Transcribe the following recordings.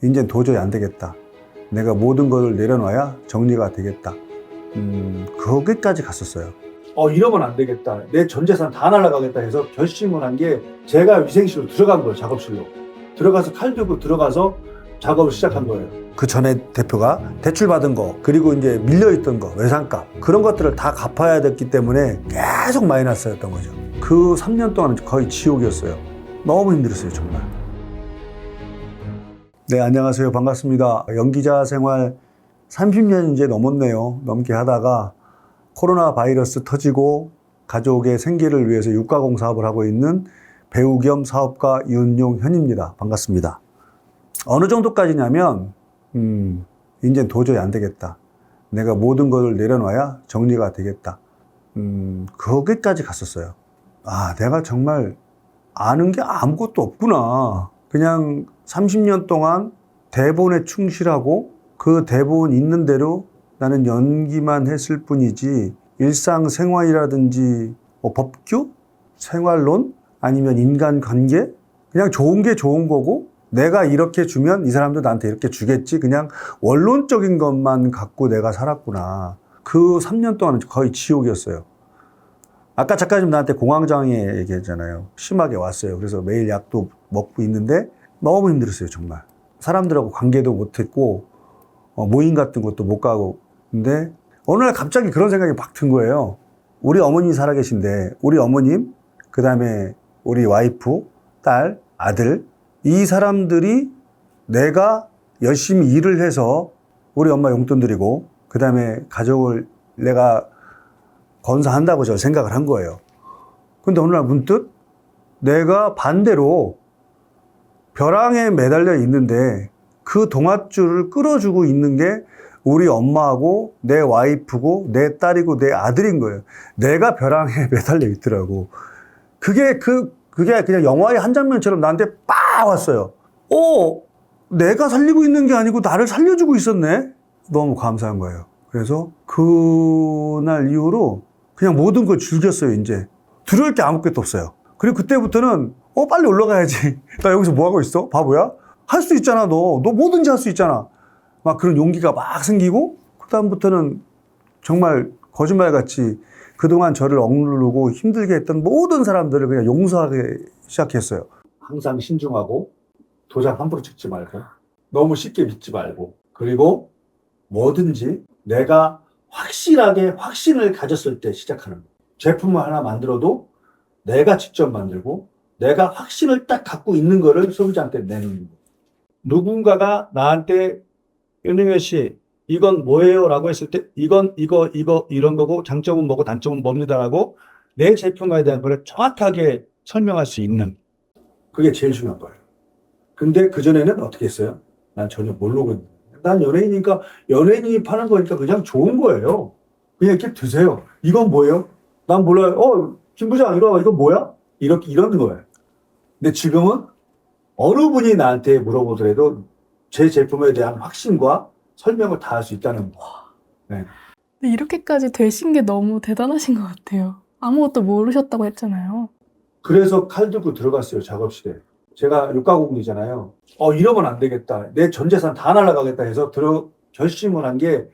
이젠 도저히 안 되겠다. 내가 모든 것을 내려놔야 정리가 되겠다. 거기까지 갔었어요. 이러면 안 되겠다. 내 전 재산 다 날아가겠다 해서 결심을 한 게 제가 위생실로 들어간 거예요. 작업실로. 들어가서 칼 들고 들어가서 작업을 시작한 거예요. 그 전에 대표가 대출받은 거, 그리고 이제 밀려있던 거, 외상값, 그런 것들을 다 갚아야 됐기 때문에 계속 마이너스였던 거죠. 그 3년 동안은 거의 지옥이었어요. 너무 힘들었어요, 정말. 네, 안녕하세요. 반갑습니다. 연기자 생활 30년 이제 넘었네요. 넘게 하다가 코로나 바이러스 터지고 가족의 생계를 위해서 육가공 사업을 하고 있는 배우 겸 사업가 윤용현입니다. 반갑습니다. 어느 정도까지냐면 이젠 도저히 안 되겠다. 내가 모든 것을 내려놔야 정리가 되겠다. 거기까지 갔었어요. 내가 정말 아는 게 아무것도 없구나. 그냥 30년 동안 대본에 충실하고 그 대본 있는 대로 나는 연기만 했을 뿐이지 일상생활이라든지 법규, 생활론, 아니면 인간관계, 그냥 좋은 게 좋은 거고 내가 이렇게 주면 이 사람도 나한테 이렇게 주겠지, 그냥 원론적인 것만 갖고 내가 살았구나. 그 3년 동안은 거의 지옥이었어요. 아까 작가님 나한테 공황장애 얘기했잖아요. 심하게 왔어요. 그래서 매일 약도 먹고 있는데 너무 힘들었어요, 정말. 사람들하고 관계도 못했고 모임 같은 것도 못 가고. 근데 어느 날 갑자기 그런 생각이 막 든 거예요. 우리 어머니 살아계신데 우리 어머님, 그 다음에 우리 와이프, 딸, 아들, 이 사람들이 내가 열심히 일을 해서 우리 엄마 용돈 드리고 그 다음에 가족을 내가 건사한다고 저 생각을 한 거예요. 근데 어느 날 문득 내가 반대로 벼랑에 매달려 있는데 그 동아줄을 끌어주고 있는 게 우리 엄마하고 내 와이프고 내 딸이고 내 아들인 거예요. 내가 벼랑에 매달려 있더라고. 그게 그냥 영화의 한 장면처럼 나한테 빡 왔어요. 내가 살리고 있는 게 아니고 나를 살려주고 있었네. 너무 감사한 거예요. 그래서 그날 이후로 그냥 모든 걸 즐겼어요. 이제 들을 게 아무것도 없어요. 그리고 그때부터는 빨리 올라가야지. 나 여기서 뭐 하고 있어? 바보야? 할 수 있잖아. 너 뭐든지 할 수 있잖아. 막 그런 용기가 막 생기고, 그다음부터는 정말 거짓말같이 그동안 저를 억누르고 힘들게 했던 모든 사람들을 그냥 용서하기 시작했어요. 항상 신중하고 도장 함부로 찍지 말고 너무 쉽게 믿지 말고, 그리고 뭐든지 내가 확실하게 확신을 가졌을 때 시작하는 거예요. 제품을 하나 만들어도 내가 직접 만들고 내가 확신을 딱 갖고 있는 거를 소비자한테 내는 거예요. 누군가가 나한테 윤용현 씨 이건 뭐예요? 라고 했을 때 이건 이거 이런 거고 장점은 뭐고 단점은 뭡니다라고 내 제품에 대한 걸 정확하게 설명할 수 있는, 그게 제일 중요한 거예요. 근데 그전에는 어떻게 했어요? 난 전혀 모르고 있는 거예요. 난 연예인이니까 연예인이 파는 거니까 그냥 좋은 거예요. 그냥 이렇게 드세요. 이건 뭐예요? 난 몰라요. 김 부장 이거 이건 뭐야? 이렇게 이러는 거예요. 근데 지금은 어느 분이 나한테 물어보더라도 제 제품에 대한 확신과 설명을 다 할 수 있다는 거. 네. 근데 이렇게까지 되신 게 너무 대단하신 것 같아요. 아무것도 모르셨다고 했잖아요. 그래서 칼 들고 들어갔어요, 작업실에. 제가 육가공이잖아요. 이러면 안 되겠다. 내 전 재산 다 날아가겠다 해서 결심을 한 게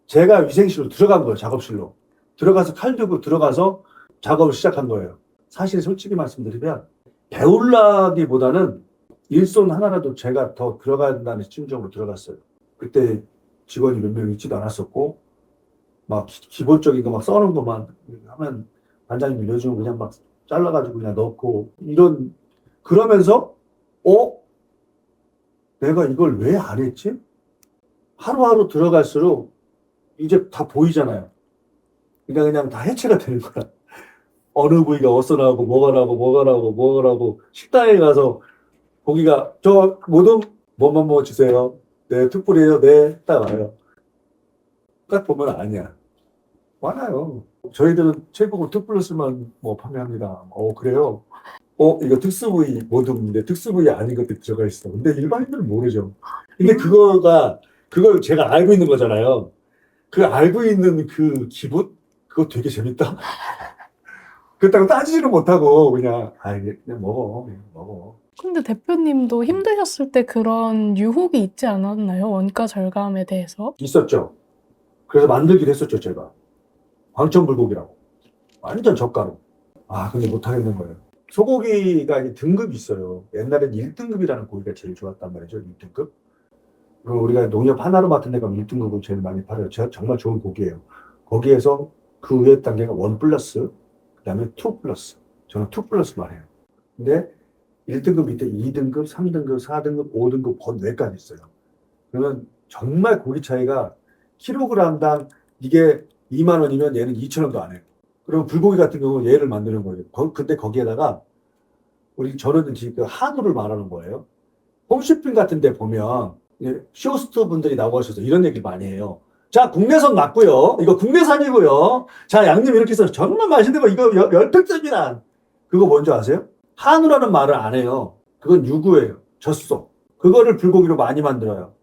제가 위생실로 들어간 거예요, 작업실로. 들어가서 칼 들고 들어가서 작업을 시작한 거예요. 사실 솔직히 말씀드리면 배우려기보다는 일손 하나라도 제가 더 들어가야 된다는 심정으로 들어갔어요. 그때 직원이 몇 명 있지도 않았었고 막 기본적인 거 막 써놓은 것만 하면 반장님 요즘 그냥 막 잘라가지고 그냥 넣고 그러면서 내가 이걸 왜 안 했지? 하루하루 들어갈수록 이제 다 보이잖아요. 그러니까 그냥 다 해체가 되는 거야. 어느 부위가 어디서 나오고 뭐가 나오고 식당에 가서 고기가 저 모든 뭐만 주세요. 네, 특불이에요. 네, 딱 와요. 딱 보면 아니야. 많아요. 저희들은 최고급 특플러스만 판매합니다. 그래요? 이거 특수부위 모둠인데 특수부위 아닌 것들이 들어가 있어. 근데 일반인들은 모르죠. 근데 그걸 제가 알고 있는 거잖아요. 그 알고 있는 그 기분? 그거 되게 재밌다. 그렇다고 따지지는 못하고 그냥 먹어. 근데 대표님도 힘드셨을 때 그런 유혹이 있지 않았나요? 원가 절감에 대해서? 있었죠. 그래서 만들기도 했었죠, 제가. 광천불고기라고. 완전 저가로. 아, 근데 못하겠는 거예요. 소고기가 이제 등급이 있어요. 옛날엔 1등급이라는 고기가 제일 좋았단 말이죠, 1등급. 그리고 우리가 농협 하나로마트 데 가면 1등급을 제일 많이 팔아요. 정말 좋은 고기예요. 거기에서 그 위에 단계가 1 플러스, 그 다음에 2 플러스. 저는 2 플러스만 해요. 근데 1등급 밑에 2등급, 3등급, 4등급, 5등급, 4까지 있어요. 그러면 정말 고기 차이가 킬로그램당 이게 2만 원이면 얘는 2천 원도 안 해요. 그럼 불고기 같은 경우 얘를 만드는 거예요. 근데 거기에다가 저는 지금 한우를 말하는 거예요. 홈쇼핑 같은 데 보면 쇼호스트 분들이 나오고 하셔서 이런 얘기를 많이 해요. 자, 국내산 맞고요. 이거 국내산이고요. 자, 양념 이렇게 해서 정말 맛있는 거 이거 열평점이란. 그거 뭔지 아세요? 한우라는 말을 안 해요. 그건 유구예요. 젖소. 그거를 불고기로 많이 만들어요.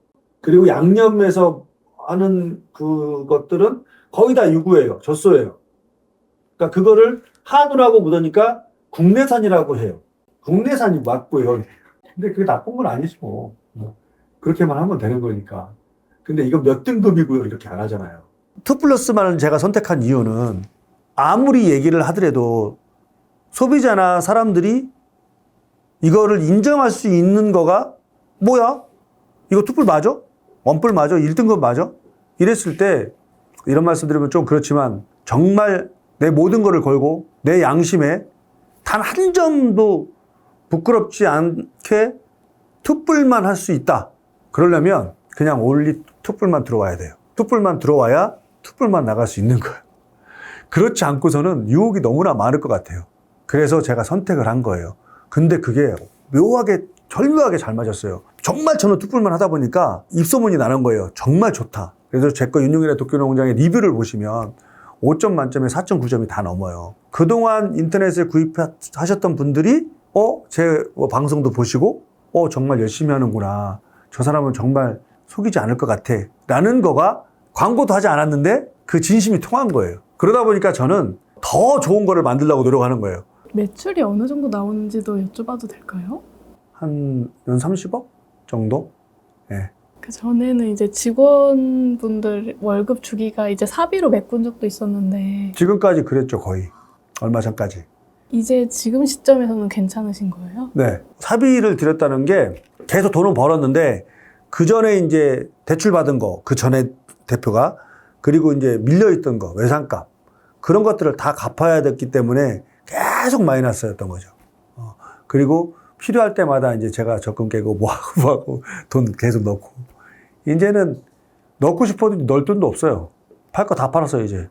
그리고 양념에서 하는 그것들은 거의 다 유구예요. 젖소예요. 그러니까 그거를 한우라고 묻으니까 국내산이라고 해요. 국내산이 맞고요. 근데 그게 나쁜 건 아니지 뭐. 그렇게만 하면 되는 거니까. 근데 이거 몇 등급이고요. 이렇게 안 하잖아요. 2 플러스만을 제가 선택한 이유는 아무리 얘기를 하더라도 소비자나 사람들이 이거를 인정할 수 있는 거가 뭐야? 이거 2불 맞아? 1불 맞아? 1등급 맞아? 이랬을 때 이런 말씀 드리면 좀 그렇지만 정말 내 모든 거를 걸고 내 양심에 단 한 점도 부끄럽지 않게 2불만 할 수 있다. 그러려면 그냥 올리 2불만 들어와야 돼요. 2불만 들어와야 2불만 나갈 수 있는 거예요. 그렇지 않고서는 유혹이 너무나 많을 것 같아요. 그래서 제가 선택을 한 거예요. 근데 그게 묘하게 절묘하게 잘 맞았어요. 정말 저는 2불만 하다 보니까 입소문이 나는 거예요. 정말 좋다. 그래서 제 거 윤용일의 도쿄농장의 리뷰를 보시면 5점 만점에 4.9점이 다 넘어요. 그동안 인터넷에 구입하셨던 분들이 제 방송도 보시고 정말 열심히 하는구나. 저 사람은 정말 속이지 않을 것 같아. 라는 거가 광고도 하지 않았는데 그 진심이 통한 거예요. 그러다 보니까 저는 더 좋은 거를 만들려고 노력하는 거예요. 매출이 어느 정도 나오는지도 여쭤봐도 될까요? 한 30억 정도? 예. 그 전에는 이제 직원분들 월급 주기가 이제 사비로 메꾼 적도 있었는데 지금까지 그랬죠, 거의. 얼마 전까지. 이제 지금 시점에서는 괜찮으신 거예요? 네. 사비를 들였다는 게 계속 돈은 벌었는데 그 전에 이제 대출 받은 거, 그 전에 대표가 그리고 이제 밀려있던 거, 외상값 그런 것들을 다 갚아야 됐기 때문에 계속 마이너스였던 거죠. 그리고 필요할 때마다 이제 제가 적금 깨고 뭐하고 돈 계속 넣고 이제는 넣고 싶어도 넣을 돈도 없어요. 팔 거 다 팔았어요, 이제.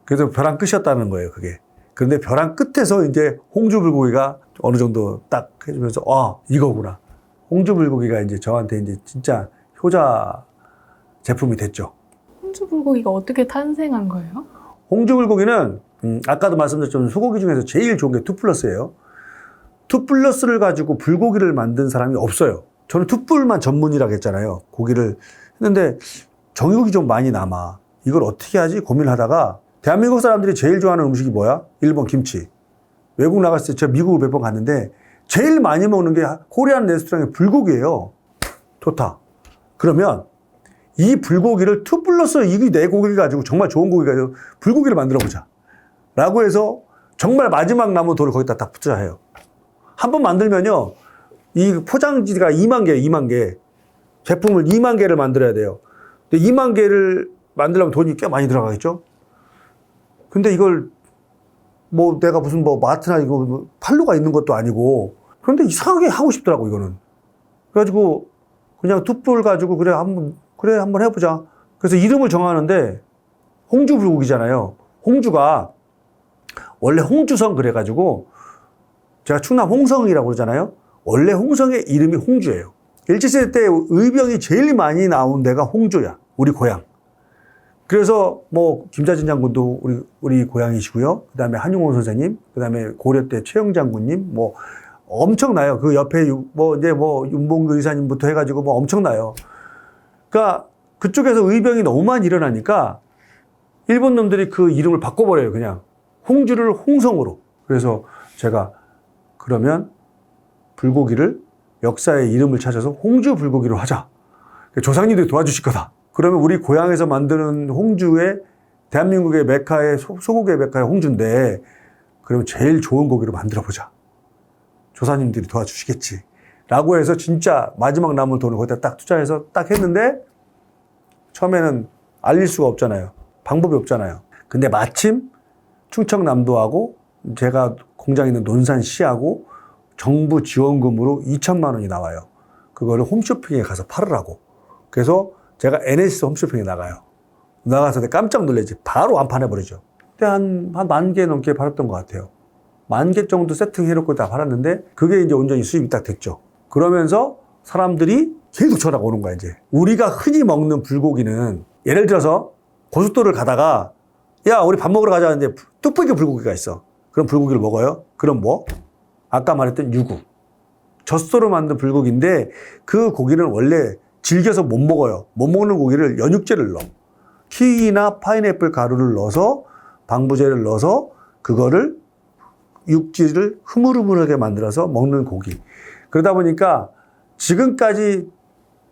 그래서 벼랑 끝이었다는 거예요, 그게. 그런데 벼랑 끝에서 이제 홍주불고기가 어느 정도 딱 해주면서 이거구나. 홍주불고기가 이제 저한테 이제 진짜 효자 제품이 됐죠. 홍주불고기가 어떻게 탄생한 거예요? 홍주불고기는 아까도 말씀드렸지만 소고기 중에서 제일 좋은 게 2 플러스예요. 2 플러스를 가지고 불고기를 만든 사람이 없어요. 저는 2불만 전문이라고 했잖아요. 고기를 했는데 정육이 좀 많이 남아. 이걸 어떻게 하지 고민을 하다가 대한민국 사람들이 제일 좋아하는 음식이 뭐야? 1번 김치. 외국 나갔을 때 제가 미국을 몇 번 갔는데 제일 많이 먹는 게 코리안 레스토랑의 불고기예요. 좋다. 그러면 이 불고기를 2 플러스 이게 내 고기 가지고 정말 좋은 고기 가지고 불고기를 만들어 보자. 라고 해서 정말 마지막 남은 돌을 거기다 딱 투자해요. 한 번 만들면요. 이 포장지가 2만 개, 2만 개. 제품을 2만 개를 만들어야 돼요. 근데 2만 개를 만들려면 돈이 꽤 많이 들어가겠죠? 근데 이걸 내가 무슨 마트나 이거 판로가 있는 것도 아니고 그런데 이상하게 하고 싶더라고, 이거는. 그래가지고 그냥 2불 가지고 한번 해보자. 그래서 이름을 정하는데 홍주불고기잖아요. 홍주가 원래 홍주성 그래가지고 제가 충남 홍성이라고 그러잖아요. 원래 홍성의 이름이 홍주예요. 일제시대 때 의병이 제일 많이 나온 데가 홍주야. 우리 고향. 그래서 김자진 장군도 우리 고향이시고요. 그 다음에 한용호 선생님, 그 다음에 고려 때 최영 장군님, 엄청나요. 그 옆에 윤봉규 의사님부터 해가지고 엄청나요. 그러니까 그쪽에서 의병이 너무 많이 일어나니까 일본 놈들이 그 이름을 바꿔버려요. 그냥 홍주를 홍성으로. 그래서 제가 그러면 불고기를 역사의 이름을 찾아서 홍주 불고기로 하자. 조상님들이 도와주실 거다. 그러면 우리 고향에서 만드는 홍주에 대한민국의 메카의 소고기의 메카의 홍주인데 그러면 제일 좋은 고기로 만들어 보자. 조사님들이 도와주시겠지. 라고 해서 진짜 마지막 남은 돈을 거기다 딱 투자해서 딱 했는데 처음에는 알릴 수가 없잖아요. 방법이 없잖아요. 근데 마침 충청남도하고 제가 공장 있는 논산시하고 정부 지원금으로 2천만 원이 나와요. 그거를 홈쇼핑에 가서 팔으라고. 그래서 제가 NS 홈쇼핑에 나가요. 나가서 깜짝 놀라지. 바로 완판해버리죠. 그때 한 10,000개 넘게 팔았던 것 같아요. 10,000개 정도 세팅해놓고 다 팔았는데 그게 이제 온전히 수입이 딱 됐죠. 그러면서 사람들이 계속 전화가 오는 거야, 이제. 우리가 흔히 먹는 불고기는 예를 들어서 고속도로를 가다가 야, 우리 밥 먹으러 가자 하는데 뚝배기 불고기가 있어. 그럼 불고기를 먹어요? 그럼 뭐? 아까 말했던 유구. 젖소로 만든 불고기인데 그 고기는 원래 질겨서 못 먹어요. 못 먹는 고기를 연육제를 넣어. 키위나 파인애플 가루를 넣어서 방부제를 넣어서 그거를 육질을 흐물흐물하게 만들어서 먹는 고기. 그러다 보니까 지금까지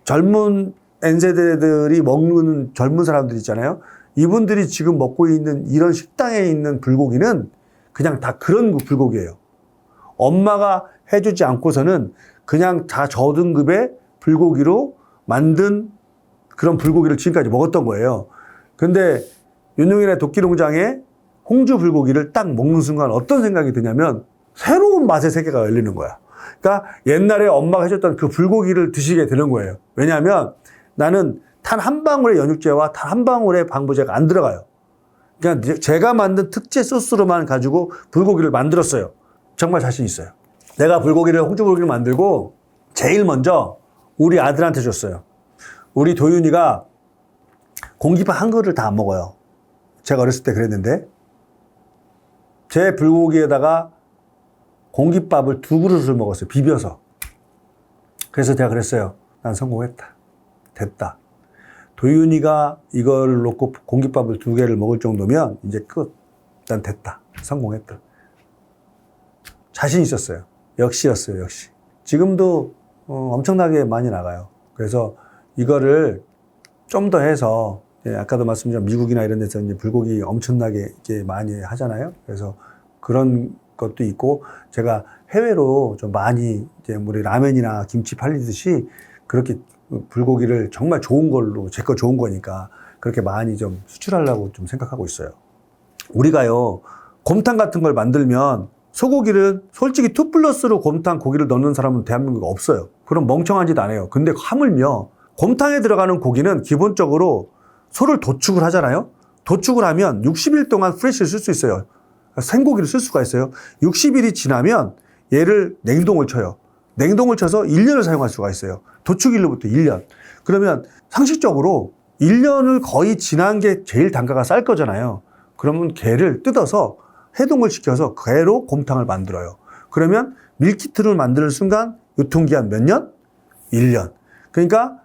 젊은 N세대들이 먹는 젊은 사람들 있잖아요. 이분들이 지금 먹고 있는 이런 식당에 있는 불고기는 그냥 다 그런 불고기예요. 엄마가 해주지 않고서는 그냥 다 저등급의 불고기로 만든 그런 불고기를 지금까지 먹었던 거예요. 근데 윤용인의 도끼농장에 홍주 불고기를 딱 먹는 순간 어떤 생각이 드냐면 새로운 맛의 세계가 열리는 거야. 그러니까 옛날에 엄마가 해줬던 그 불고기를 드시게 되는 거예요. 왜냐하면 나는 단 한 방울의 연육제와 단 한 방울의 방부제가 안 들어가요. 그러니까 제가 만든 특제 소스로만 가지고 불고기를 만들었어요. 정말 자신 있어요. 내가 홍주 불고기를 만들고 제일 먼저 우리 아들한테 줬어요. 우리 도윤이가 공깃밥 한 그릇을 다 안 먹어요. 제가 어렸을 때 그랬는데 제 불고기에다가 공깃밥을 2그릇을 먹었어요. 비벼서. 그래서 제가 그랬어요. 난 성공했다. 됐다. 도윤이가 이걸 놓고 공깃밥을 2개를 먹을 정도면 이제 끝. 난 됐다. 성공했다. 자신 있었어요. 역시였어요. 역시. 지금도 엄청나게 많이 나가요. 그래서 이거를 좀 더 해서 아까도 말씀드린 미국이나 이런 데서 이제 불고기 엄청나게 이제 많이 하잖아요. 그래서 그런 것도 있고 제가 해외로 좀 많이 이제 우리 라면이나 김치 팔리듯이 그렇게 불고기를 정말 좋은 걸로 제 거 좋은 거니까 그렇게 많이 좀 수출하려고 좀 생각하고 있어요. 우리가요 곰탕 같은 걸 만들면 소고기를 솔직히 2+로 곰탕 고기를 넣는 사람은 대한민국에 없어요. 그럼 멍청한 짓 안 해요. 근데 하물며 곰탕에 들어가는 고기는 기본적으로 소를 도축을 하잖아요. 도축을 하면 60일 동안 프레시를 쓸 수 있어요. 생고기를 쓸 수가 있어요. 60일이 지나면 얘를 냉동을 쳐요. 냉동을 쳐서 1년을 사용할 수가 있어요. 도축일로부터 1년. 그러면 상식적으로 1년을 거의 지난 게 제일 단가가 쌀 거잖아요. 그러면 게를 뜯어서 해동을 시켜서 게로 곰탕을 만들어요. 그러면 밀키트를 만드는 순간 유통기한 몇 년? 1년. 그러니까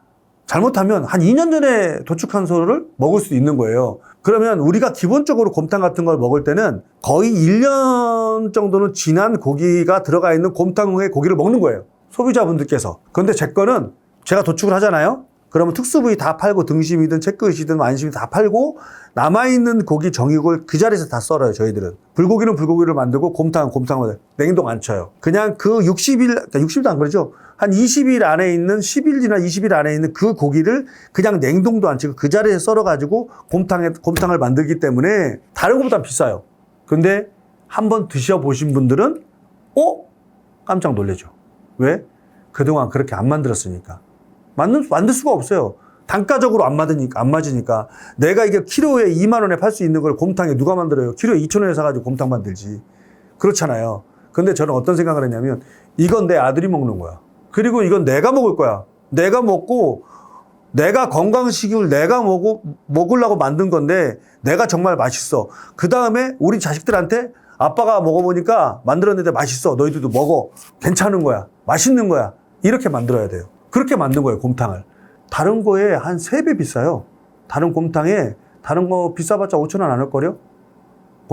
잘못하면 한 2년 전에 도축한 소를 먹을 수도 있는 거예요. 그러면 우리가 기본적으로 곰탕 같은 걸 먹을 때는 거의 1년 정도는 지난 고기가 들어가 있는 곰탕의 고기를 먹는 거예요. 소비자분들께서. 그런데 제 거는 제가 도축을 하잖아요. 그러면 특수부위 다 팔고 등심이든 채끝이든 안심이든 다 팔고 남아있는 고기 정육을 그 자리에서 다 썰어요. 저희들은. 불고기는 불고기를 만들고 곰탕은 곰탕을 냉동 안 쳐요. 그냥 그 60일, 그러니까 60일도 안 그러죠. 한 20일 안에 있는 10일이나 20일 안에 있는 그 고기를 그냥 냉동도 안 치고 그 자리에 썰어가지고 곰탕을 만들기 때문에 다른 것보다 비싸요. 근데 한번 드셔보신 분들은 깜짝 놀라죠. 왜? 그동안 그렇게 안 만들었으니까. 만들 수가 없어요. 단가적으로 안 맞으니까. 내가 이게 키로에 2만 원에 팔 수 있는 걸 곰탕에 누가 만들어요? 키로에 2천 원에 사가지고 곰탕 만들지. 그렇잖아요. 근데 저는 어떤 생각을 했냐면 이건 내 아들이 먹는 거야. 그리고 이건 내가 먹을 거야. 내가 먹고 내가 건강식을 내가 먹으려고 만든 건데 내가 정말 맛있어. 그 다음에 우리 자식들한테 아빠가 먹어보니까 만들었는데 맛있어. 너희들도 먹어. 괜찮은 거야. 맛있는 거야. 이렇게 만들어야 돼요. 그렇게 만든 거예요, 곰탕을. 다른 거에 한 3배 비싸요. 다른 곰탕에, 다른 거 비싸봤자 5천 원 안 할걸요?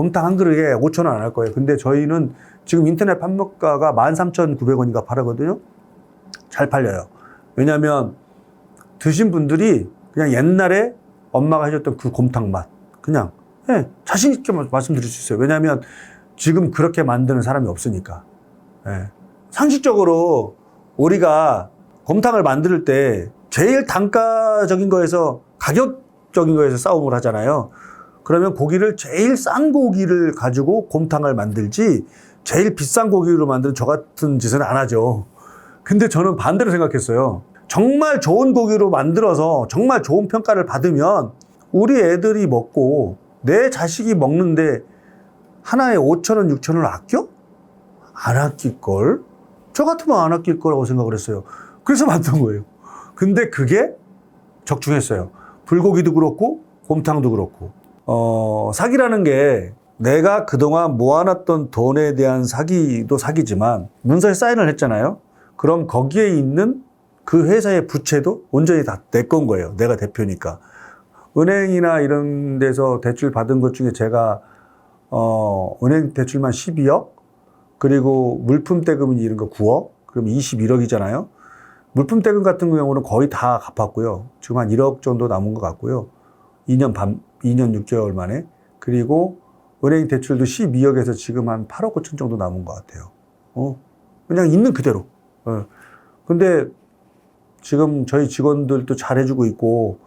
곰탕 한 그릇에 5,000원 안 할 거예요. 근데 저희는 지금 인터넷 판매가가 13,900원인가 팔거든요. 잘 팔려요. 왜냐하면 드신 분들이 그냥 옛날에 엄마가 해줬던 그 곰탕 맛 그냥 자신 있게 말씀드릴 수 있어요. 왜냐하면 지금 그렇게 만드는 사람이 없으니까. 상식적으로 우리가 곰탕을 만들 때 제일 단가적인 거에서 가격적인 거에서 싸움을 하잖아요. 그러면 고기를 제일 싼 고기를 가지고 곰탕을 만들지 제일 비싼 고기로 만드는 저 같은 짓은 안 하죠. 근데 저는 반대로 생각했어요. 정말 좋은 고기로 만들어서 정말 좋은 평가를 받으면 우리 애들이 먹고 내 자식이 먹는데 하나에 5,000원, 6,000원을 아껴? 안 아낄걸? 저 같으면 안 아낄 거라고 생각을 했어요. 그래서 만든 거예요. 근데 그게 적중했어요. 불고기도 그렇고 곰탕도 그렇고. 사기라는 게 내가 그동안 모아놨던 돈에 대한 사기도 사기지만 문서에 사인을 했잖아요. 그럼 거기에 있는 그 회사의 부채도 온전히 다 내 건 거예요. 내가 대표니까. 은행이나 이런 데서 대출 받은 것 중에 제가 은행 대출만 12억 그리고 물품 대금이 이런 거 9억 그럼 21억이잖아요. 물품 대금 같은 경우는 거의 다 갚았고요. 지금 한 1억 정도 남은 것 같고요. 2년 6개월 만에. 그리고 은행 대출도 12억에서 지금 한 8억 5천 정도 남은 것 같아요. 그냥 있는 그대로. 근데 지금 저희 직원들도 잘해주고 있고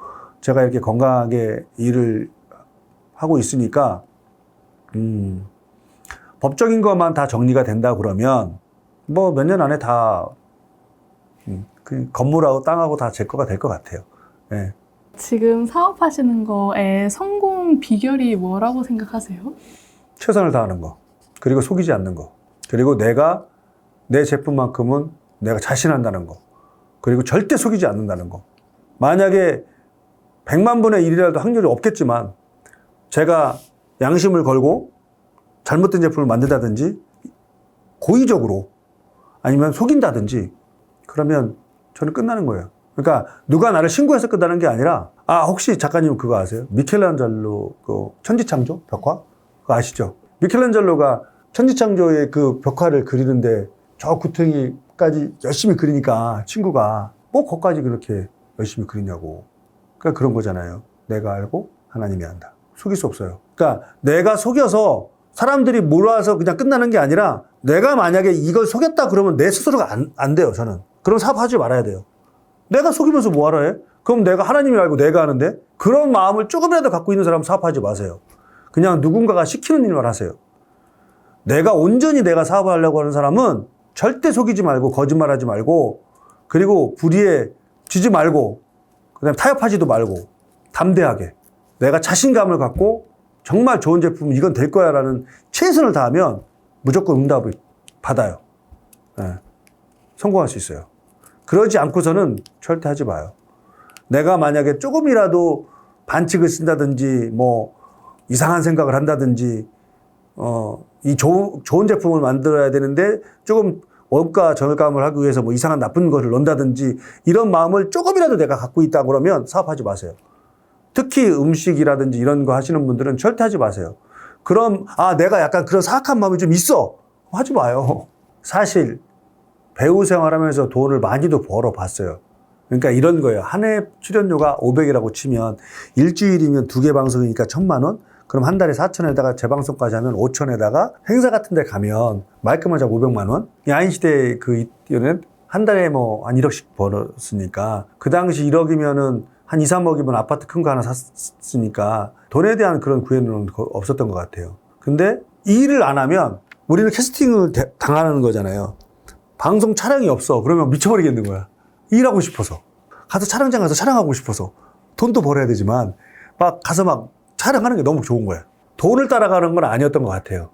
제가 이렇게 건강하게 일을 하고 있으니까 법적인 것만 다 정리가 된다 그러면 뭐 몇 년 안에 다 그 건물하고 땅하고 다 제 거가 될 것 같아요. 네. 지금 사업하시는 거에 성공 비결이 뭐라고 생각하세요? 최선을 다하는 거, 그리고 속이지 않는 거, 그리고 내가 내 제품만큼은 내가 자신한다는 거, 그리고 절대 속이지 않는다는 거. 만약에 100만 분의 1이라도 확률이 없겠지만 제가 양심을 걸고 잘못된 제품을 만든다든지 고의적으로 아니면 속인다든지 그러면 저는 끝나는 거예요. 그러니까 누가 나를 신고해서 끝나는 게 아니라 혹시 작가님 그거 아세요? 미켈란젤로 그 천지창조 벽화? 그거 아시죠? 미켈란젤로가 천지창조의 그 벽화를 그리는데 저 구덩이까지 열심히 그리니까 친구가 뭐 거기까지 그렇게 열심히 그리냐고. 그러니까 그런 거잖아요. 내가 알고 하나님이 안다. 속일 수 없어요. 그러니까 내가 속여서 사람들이 몰아서 그냥 끝나는 게 아니라 내가 만약에 이걸 속였다 그러면 내 스스로가 안 돼요. 저는. 그런 사업하지 말아야 돼요. 내가 속이면서 뭐하러 해? 그럼 내가 하나님이 알고 내가 하는데 그런 마음을 조금이라도 갖고 있는 사람 사업하지 마세요. 그냥 누군가가 시키는 일만 하세요. 내가 온전히 내가 사업을 하려고 하는 사람은 절대 속이지 말고 거짓말하지 말고 그리고 불의에 지지 말고 그다음에 타협하지도 말고 담대하게 내가 자신감을 갖고 정말 좋은 제품 이건 될 거야 라는 최선을 다하면 무조건 응답을 받아요. 네. 성공할 수 있어요. 그러지 않고서는 절대 하지 마요. 내가 만약에 조금이라도 반칙을 쓴다든지 뭐 이상한 생각을 한다든지 이 좋은 제품을 만들어야 되는데 조금 원가 절감을 하기 위해서 뭐 이상한 나쁜 것을 넣는다든지 이런 마음을 조금이라도 내가 갖고 있다 그러면 사업하지 마세요. 특히 음식이라든지 이런 거 하시는 분들은 절대 하지 마세요. 그럼 내가 약간 그런 사악한 마음이 좀 있어. 하지 마요. 사실 배우 생활하면서 돈을 많이도 벌어봤어요. 그러니까 이런 거예요. 한 해 출연료가 500이라고 치면 일주일이면 2개 방송이니까 1,000만 원? 그럼 한 달에 4,000에다가 재방송까지 하면 5,000에다가 행사 같은 데 가면 말끔한 잡 500만 원? 야인시대 그 이때는 한 달에 뭐 한 1억씩 벌었으니까 그 당시 1억이면은 한 2, 3억이면 아파트 큰 거 하나 샀으니까 돈에 대한 그런 구애는 없었던 것 같아요. 근데 이 일을 안 하면 우리는 캐스팅을 당하는 거잖아요. 방송 촬영이 없어. 그러면 미쳐버리겠는 거야. 일하고 싶어서. 가서 촬영장 가서 촬영하고 싶어서. 돈도 벌어야 되지만 막 가서 막 촬영하는 게 너무 좋은 거야. 돈을 따라가는 건 아니었던 것 같아요.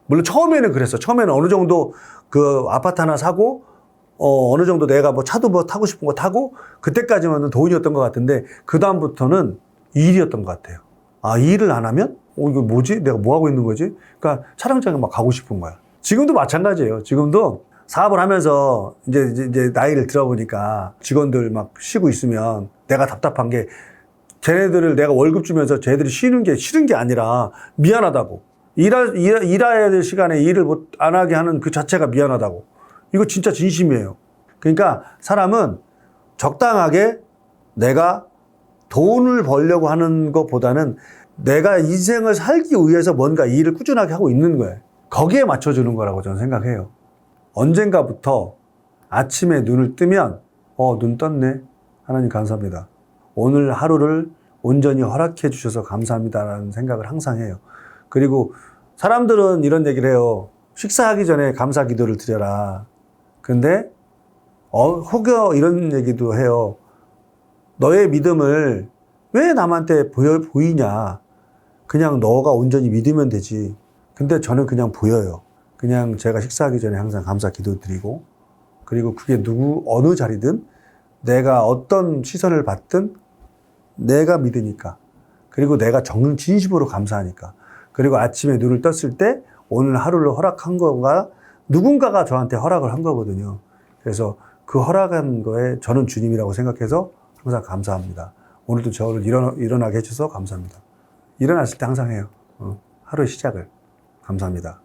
물론 처음에는 그랬어. 처음에는 어느 정도 그 아파트 하나 사고 어느 정도 내가 뭐 차도 뭐 타고 싶은 거 타고 그때까지만은 돈이었던 것 같은데 그다음부터는 일이었던 것 같아요. 이 일을 안 하면 이거 뭐지? 내가 뭐 하고 있는 거지? 그러니까 촬영장에 막 가고 싶은 거야. 지금도 마찬가지예요. 지금도 사업을 하면서 이제 나이를 들어보니까 직원들 막 쉬고 있으면 내가 답답한 게 쟤네들을 내가 월급 주면서 쟤네들이 쉬는 게 싫은 게 아니라 미안하다고. 일해야 될 시간에 일을 안 하게 하는 그 자체가 미안하다고. 이거 진짜 진심이에요. 그러니까 사람은 적당하게 내가 돈을 벌려고 하는 것보다는 내가 인생을 살기 위해서 뭔가 일을 꾸준하게 하고 있는 거예요. 거기에 맞춰주는 거라고 저는 생각해요. 언젠가부터 아침에 눈을 뜨면 눈 떴네. 하나님 감사합니다. 오늘 하루를 온전히 허락해 주셔서 감사합니다라는 생각을 항상 해요. 그리고 사람들은 이런 얘기를 해요. 식사하기 전에 감사 기도를 드려라. 근데 혹여 이런 얘기도 해요. 너의 믿음을 왜 남한테 보이냐. 그냥 너가 온전히 믿으면 되지. 근데 저는 그냥 보여요. 그냥 제가 식사하기 전에 항상 감사 기도 드리고, 그리고 그게 어느 자리든 내가 어떤 시선을 받든 내가 믿으니까, 그리고 내가 진심으로 감사하니까, 그리고 아침에 눈을 떴을 때 오늘 하루를 허락한 거가 누군가가 저한테 허락을 한 거거든요. 그래서 그 허락한 거에 저는 주님이라고 생각해서 항상 감사합니다. 오늘도 저를 일어나게 해주셔서 감사합니다. 일어났을 때 항상 해요. 하루의 시작을. 감사합니다.